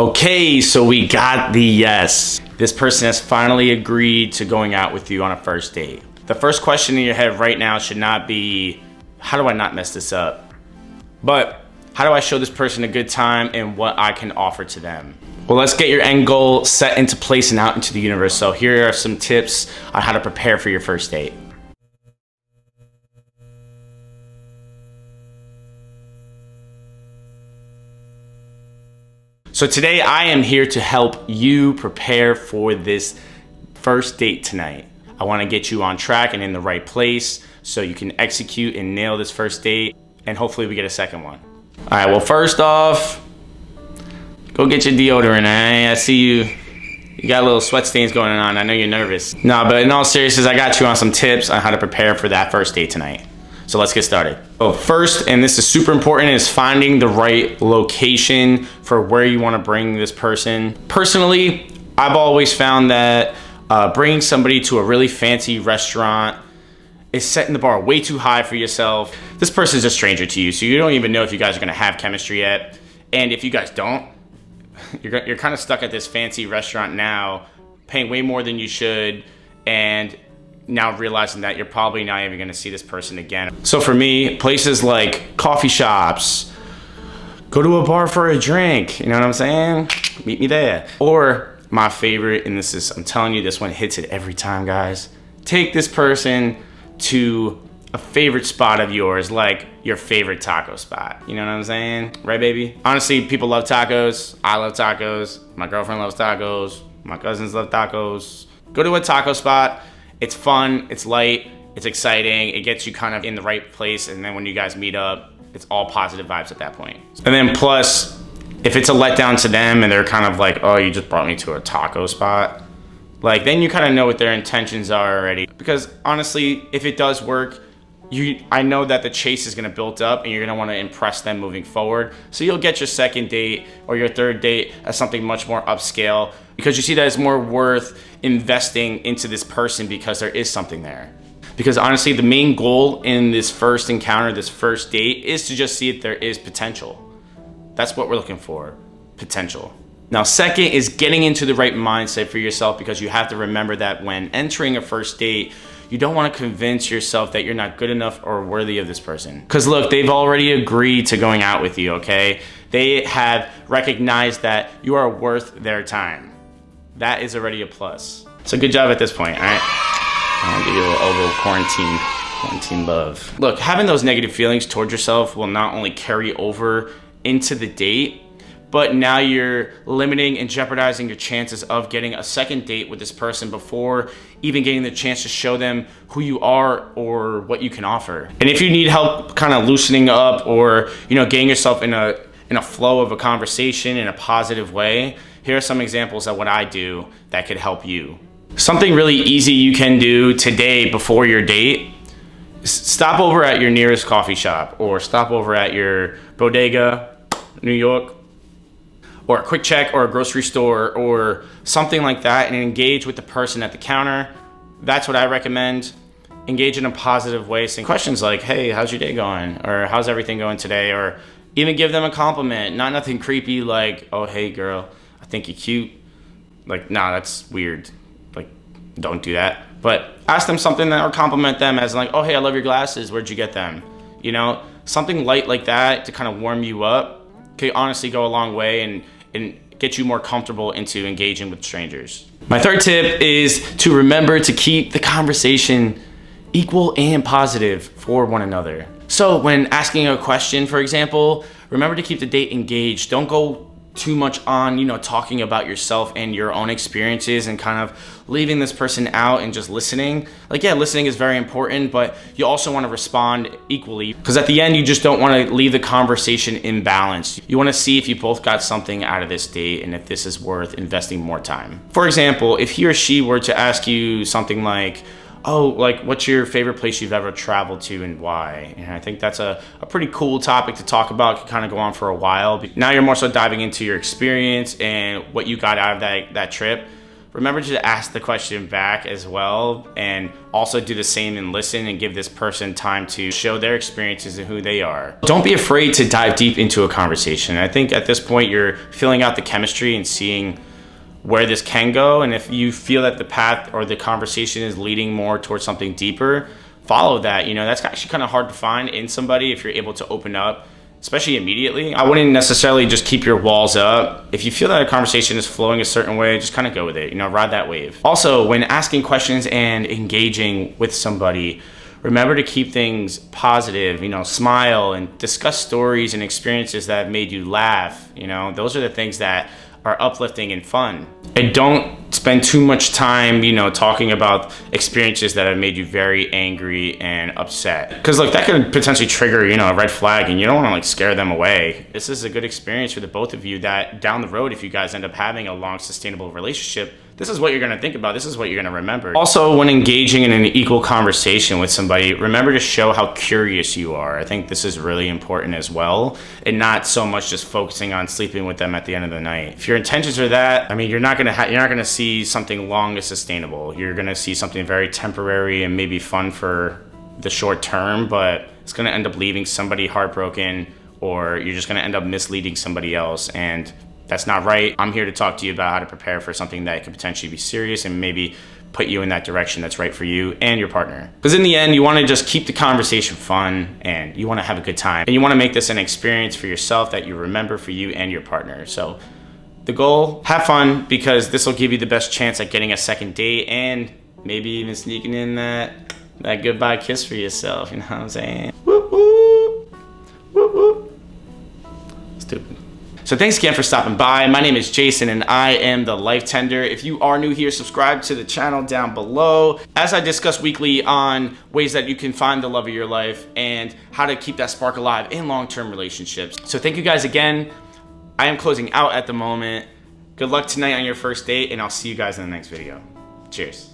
Okay, so we got the yes. This person has finally agreed to going out with you on a first date. The first question in your head right now should not be, how do I not mess this up? But how do I show this person a good time and what I can offer to them? Well, let's get your end goal set into place and out into the universe. So here are some tips on how to prepare for your first date. So today I am here to help you prepare for this first date tonight. I want to get you on track and in the right place so you can execute and nail this first date, and hopefully we get a second one. All right, well, first off, go get your deodorant. I see you got little sweat stains going on. I know you're nervous. No, but in all seriousness, I got you on some tips on how to prepare for that first date tonight. So let's get started. So first, and this is super important, is finding the right location for where you want to bring this person. Personally, I've always found that bringing somebody to a really fancy restaurant is setting the bar way too high for yourself. This person is a stranger to you, so you don't even know if you guys are gonna have chemistry yet. And if you guys don't, you're kind of stuck at this fancy restaurant now, paying way more than you should, and now realizing that you're probably not even gonna see this person again. So for me, places like coffee shops, go to a bar for a drink, you know what I'm saying? Meet me there. Or my favorite, and this is, I'm telling you, this one hits it every time, guys. Take this person to a favorite spot of yours, like your favorite taco spot. You know what I'm saying? Right, baby? Honestly, people love tacos. I love tacos. My girlfriend loves tacos. My cousins love tacos. Go to a taco spot. It's fun, it's light, it's exciting, it gets you kind of in the right place, and then when you guys meet up, it's all positive vibes at that point. And then plus, if it's a letdown to them and they're kind of like, oh, you just brought me to a taco spot, like then you kind of know what their intentions are already. Because honestly, if it does work, I know that the chase is gonna build up and you're gonna wanna impress them moving forward. So you'll get your second date or your third date as something much more upscale because you see that it's more worth investing into this person because there is something there. Because honestly, the main goal in this first encounter, this first date, is to just see if there is potential. That's what we're looking for, potential. Now, second is getting into the right mindset for yourself, because you have to remember that when entering a first date, you don't want to convince yourself that you're not good enough or worthy of this person. Because look, they've already agreed to going out with you, okay? They have recognized that you are worth their time. That is already a plus. So good job at this point, all right? I'll give you a little quarantine love. Look, having those negative feelings towards yourself will not only carry over into the date, but now you're limiting and jeopardizing your chances of getting a second date with this person before even getting the chance to show them who you are or what you can offer. And if you need help kind of loosening up or, getting yourself in a flow of a conversation in a positive way, here are some examples of what I do that could help you. Something really easy you can do today before your date, stop over at your nearest coffee shop or stop over at your bodega, New York, or a Quick Check or a grocery store or something like that, and engage with the person at the counter. That's what I recommend. Engage in a positive way, saying questions like, hey, how's your day going? Or how's everything going today? Or even give them a compliment, not nothing creepy like, oh, hey girl, I think you're cute. Like, nah, that's weird. Like, don't do that. But ask them something or compliment them as like, oh, hey, I love your glasses. Where'd you get them? Something light like that to kind of warm you up could honestly go a long way and get you more comfortable into engaging with strangers. My third tip is to remember to keep the conversation equal and positive for one another. So when asking a question, for example, remember to keep the date engaged. Don't go too much on, talking about yourself and your own experiences and kind of leaving this person out and just listening. Like, yeah, listening is very important, but you also want to respond equally, because at the end, you just don't want to leave the conversation imbalanced. You want to see if you both got something out of this date and if this is worth investing more time. For example, if he or she were to ask you something like, oh, like, what's your favorite place you've ever traveled to and why? And I think that's a pretty cool topic to talk about. It could kind of go on for a while. Now you're more so diving into your experience and what you got out of that trip. remember to ask the question back as well, and also do the same and listen and give this person time to show their experiences and who they are. Don't be afraid to dive deep into a conversation. I think at this point you're filling out the chemistry and seeing where this can go, and if you feel that the path or the conversation is leading more towards something deeper, follow that. You know, that's actually kind of hard to find in somebody if you're able to open up, especially immediately. I wouldn't necessarily just keep your walls up. If you feel that a conversation is flowing a certain way, just kind of go with it, you know, ride that wave. Also, when asking questions and engaging with somebody, remember to keep things positive, you know, smile and discuss stories and experiences that have made you laugh. You know, those are the things that are uplifting and fun. And don't spend too much time, you know, talking about experiences that have made you very angry and upset. Because look, that could potentially trigger, you know, a red flag, and you don't want to like scare them away. This is a good experience for the both of you that down the road, if you guys end up having a long, sustainable relationship, this is what you're going to think about. This is what you're going to remember. Also, when engaging in an equal conversation with somebody, remember to show how curious you are. I think this is really important as well, and not so much just focusing on sleeping with them at the end of the night. If your intentions are that, I mean, you're not going to see something long and sustainable. You're going to see something very temporary and maybe fun for the short term, but it's going to end up leaving somebody heartbroken, or you're just going to end up misleading somebody else, and that's not right. I'm here to talk to you about how to prepare for something that could potentially be serious and maybe put you in that direction that's right for you and your partner. Because in the end, you want to just keep the conversation fun, and you want to have a good time, and you want to make this an experience for yourself that you remember for you and your partner. So the goal, have fun, because this will give you the best chance at getting a second date and maybe even sneaking in that goodbye kiss for yourself. You know what I'm saying? Whoop, whoop. Whoop, whoop. Stupid. So thanks again for stopping by. My name is Jason, and I am the Life Tender. If you are new here, subscribe to the channel down below, as I discuss weekly on ways that you can find the love of your life and how to keep that spark alive in long-term relationships. So thank you guys again. I am closing out at the moment. Good luck tonight on your first date, and I'll see you guys in the next video. Cheers.